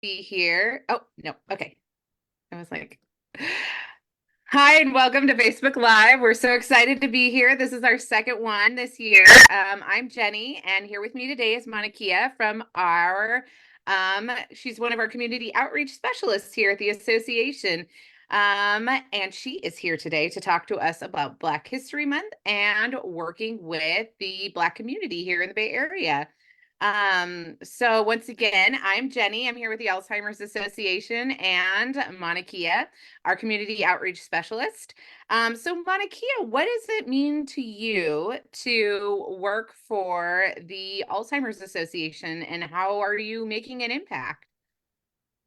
Be here. Oh, no. Okay. I was like, hi, and welcome to Facebook Live. We're so excited to be here. This is our second one this year. I'm Jenny, and here with me today is Monikia from she's one of our community outreach specialists here at the association. And she is here today to talk to us about Black History Month and working with the Black community here in the Bay Area. So once again, I'm Jenny. I'm here with the Alzheimer's Association and Monikia, our community outreach specialist. So Monikia, what does it mean to you to work for the Alzheimer's Association and how are you making an impact?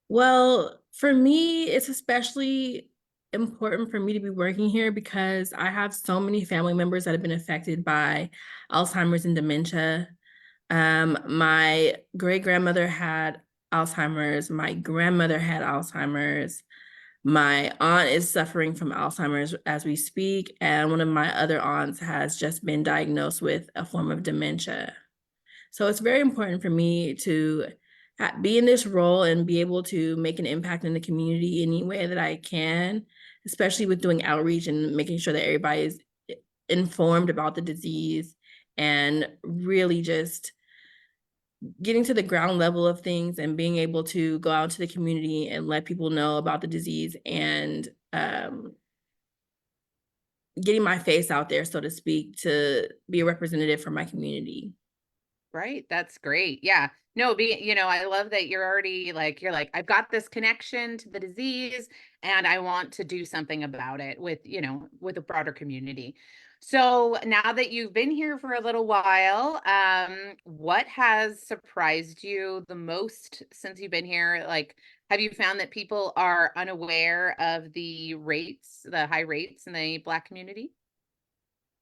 Well, for me, it's especially important for me to be working here because I have so many family members that have been affected by Alzheimer's and dementia. My great grandmother had Alzheimer's, my grandmother had Alzheimer's, my aunt is suffering from Alzheimer's as we speak, and one of my other aunts has just been diagnosed with a form of dementia. So it's very important for me to be in this role and be able to make an impact in the community any way that I can, especially with doing outreach and making sure that everybody is informed about the disease and really just getting to the ground level of things and being able to go out to the community and let people know about the disease and getting my face out there, so to speak, to be a representative for my community. Right. That's great. Yeah. No, I love that you're already like, I've got this connection to the disease and I want to do something about it with a broader community. So now that you've been here for a little while, what has surprised you the most since you've been here? Like, have you found that people are unaware of the high rates in the Black community?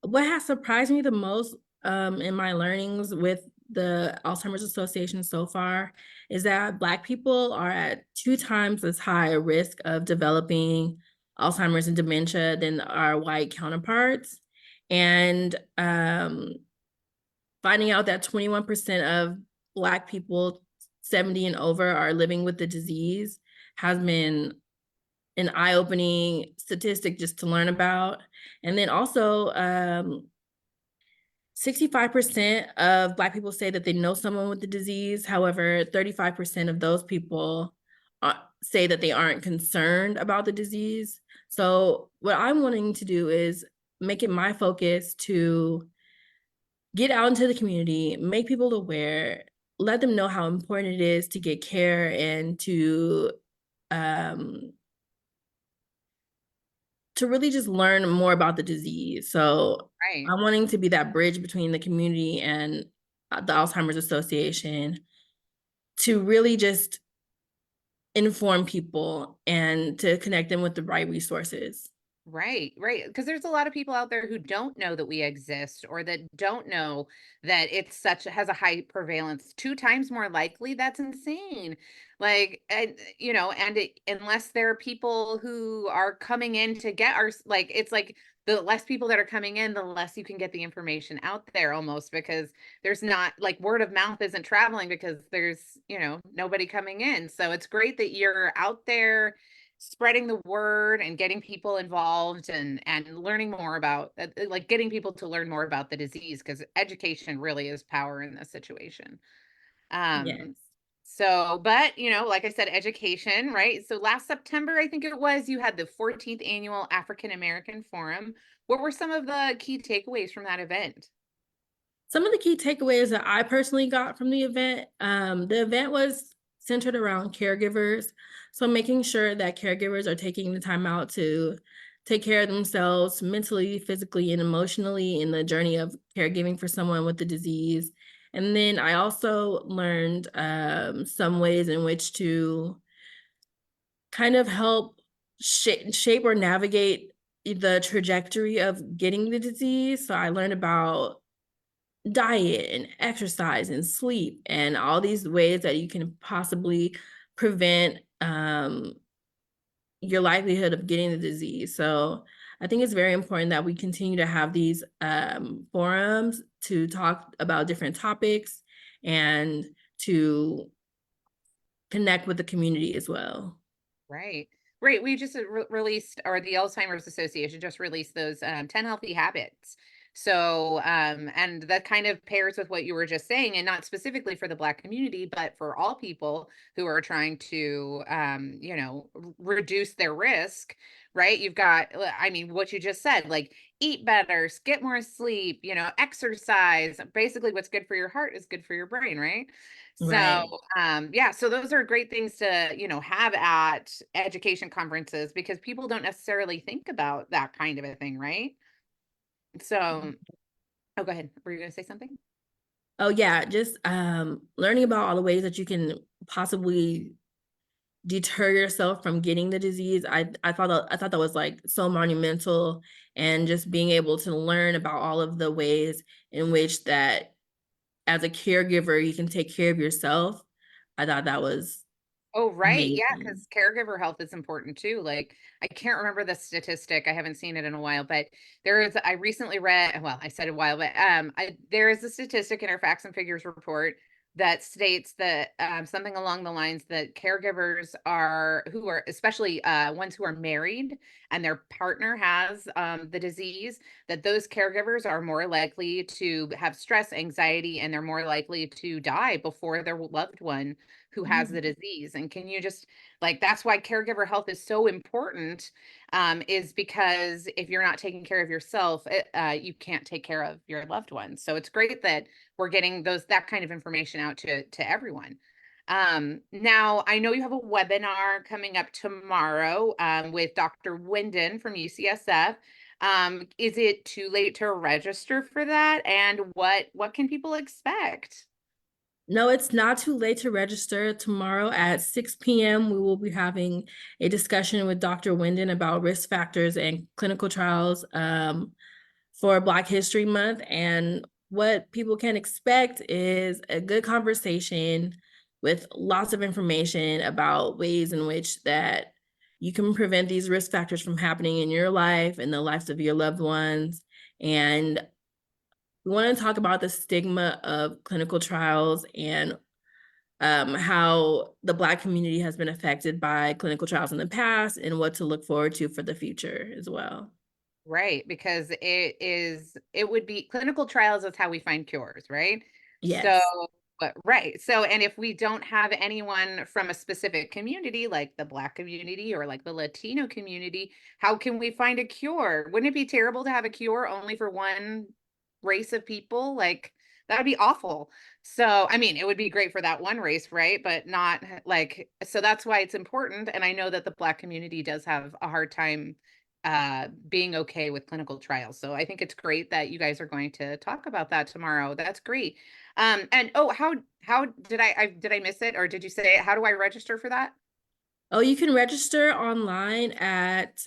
What has surprised me the most in my learnings with the Alzheimer's Association so far is that Black people are at 2 times as high a risk of developing Alzheimer's and dementia than our white counterparts. And finding out that 21% of Black people 70 and over are living with the disease has been an eye-opening statistic just to learn about. And then also, 65% of Black people say that they know someone with the disease. However, 35% of those people say that they aren't concerned about the disease. So what I'm wanting to do is make it my focus to get out into the community, make people aware, let them know how important it is to get care and um, to really just learn more about the disease. So Right. I'm wanting to be that bridge between the community and the Alzheimer's Association to really just inform people and to connect them with the right resources. Right, right. Because there's a lot of people out there who don't know that we exist or that don't know that has a high prevalence, 2 times more likely. That's insane. Like, unless there are people who are coming in to get it's like the less people that are coming in, the less you can get the information out there almost because there's not like word of mouth isn't traveling because there's nobody coming in. So it's great that you're out there spreading the word and getting people involved and learning more about like getting people to learn more about the disease because education really is power in this situation. um Yes. but like I said, education, right? So last September, I think it was, you had the 14th annual African American Forum. What were some of the key takeaways from that event? Some of the key takeaways that I personally got from the event was centered around caregivers. So making sure that caregivers are taking the time out to take care of themselves mentally, physically, and emotionally in the journey of caregiving for someone with the disease. And then I also learned some ways in which to kind of help shape or navigate the trajectory of getting the disease. So I learned about diet and exercise and sleep and all these ways that you can possibly prevent your likelihood of getting the disease. So I think it's very important that we continue to have these forums to talk about different topics and to connect with the community as well. Right. Right. We just released, or the Alzheimer's Association just released those 10 healthy habits. So, and that kind of pairs with what you were just saying, and not specifically for the Black community, but for all people who are trying to, reduce their risk, right? You've got, I mean, what you just said, like eat better, get more sleep, exercise. Basically, what's good for your heart is good for your brain, right? So, Right. yeah, so those are great things to, have at education conferences because people don't necessarily think about that kind of a thing, right? So, oh, go ahead. Were you going to say something? Oh yeah, just learning about all the ways that you can possibly deter yourself from getting the disease. I thought that was like so monumental, and just being able to learn about all of the ways in which that as a caregiver you can take care of yourself. I thought that was Oh, right. Yeah, amazing. because caregiver health is important too. Like, I can't remember the statistic. I haven't seen it in a while, but I recently read, well, I said a while, but there is a statistic in our facts and figures report that states that something along the lines that caregivers who are especially ones who are married and their partner has the disease, that those caregivers are more likely to have stress, anxiety, and they're more likely to die before their loved one who has the Mm. disease. And can you just like that's why caregiver health is so important, is because if you're not taking care of yourself, you can't take care of your loved ones. So it's great that we're getting that kind of information out to everyone. Now I know you have a webinar coming up tomorrow with Dr. Winden from UCSF. Is it too late to register for that? And what can people expect? No, it's not too late to register. Tomorrow at 6 p.m., we will be having a discussion with Dr. Winden about risk factors and clinical trials for Black History Month. And what people can expect is a good conversation with lots of information about ways in which that you can prevent these risk factors from happening in your life and the lives of your loved ones. And we want to talk about the stigma of clinical trials and how the Black community has been affected by clinical trials in the past and what to look forward to for the future as well. Right, because it would be clinical trials is how we find cures, right? So, Yes. but right. So, and if we don't have anyone from a specific community, like the Black community or like the Latino community, how can we find a cure? Wouldn't it be terrible to have a cure only for one race of people? Like that would be awful. So, I mean, it would be great for that one race, right? But not like, so that's why it's important. And I know that the Black community does have a hard time being okay with clinical trials. So I think it's great that you guys are going to talk about that tomorrow. That's great. And oh, how did I miss it, or did you say it? How do I register for that? Oh, you can register online at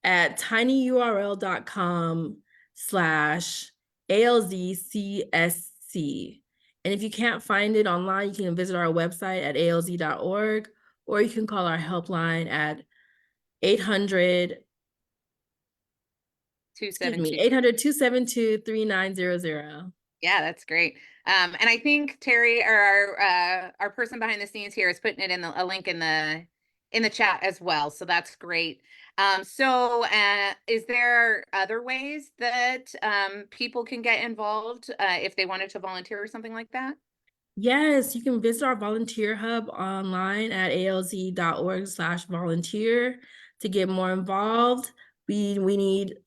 tinyurl.com/ALZCSC. And if you can't find it online, you can visit our website at alz.org, or you can call our helpline at 800, excuse me, 272. 800-272-3900. Yeah, that's great. And I think Terry, or our person behind the scenes here, is putting it in a link in the chat as well. So that's great. So is there other ways that people can get involved if they wanted to volunteer or something like that? Yes, you can visit our volunteer hub online at alz.org/volunteer to get more involved. We need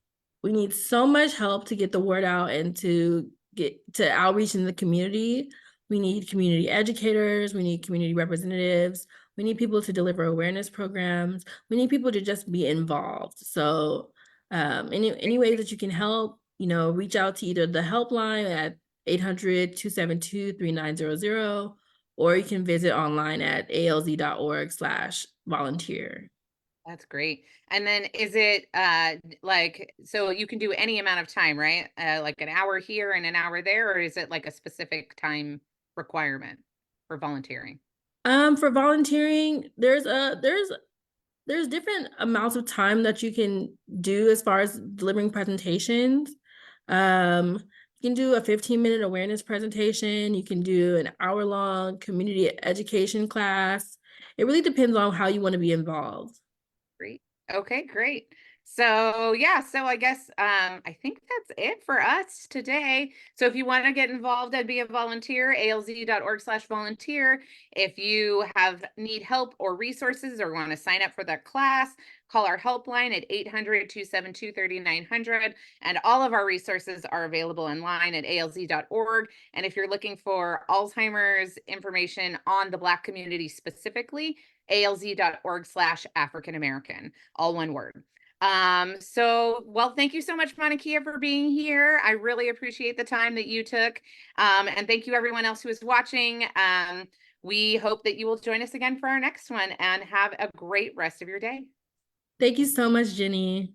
so much help to get the word out and to get to outreach in the community. We need community educators, we need community representatives, we need people to deliver awareness programs, we need people to just be involved. So any ways that you can help, reach out to either the helpline at 800-272-3900, or you can visit online at alz.org/volunteer. That's great. And then is it like so you can do any amount of time, right? Like an hour here and an hour there, or is it like a specific time requirement for volunteering? For volunteering, there's different amounts of time that you can do as far as delivering presentations. Um, You can do a 15-minute awareness presentation. You can do an hour-long community education class. It really depends on how you want to be involved. Great. Okay, great. So yeah, so I guess I think that's it for us today. So if you want to get involved and be a volunteer, alz.org/volunteer. If you have need help or resources or want to sign up for the class, call our helpline at 800-272-3900. And all of our resources are available online at alz.org. And if you're looking for Alzheimer's information on the Black community specifically, alz.org/African American, all one word. Well, thank you so much, Monikia, for being here. I really appreciate the time that you took. And thank you everyone else who is watching. We hope that you will join us again for our next one, and have a great rest of your day. Thank you so much, Jenny.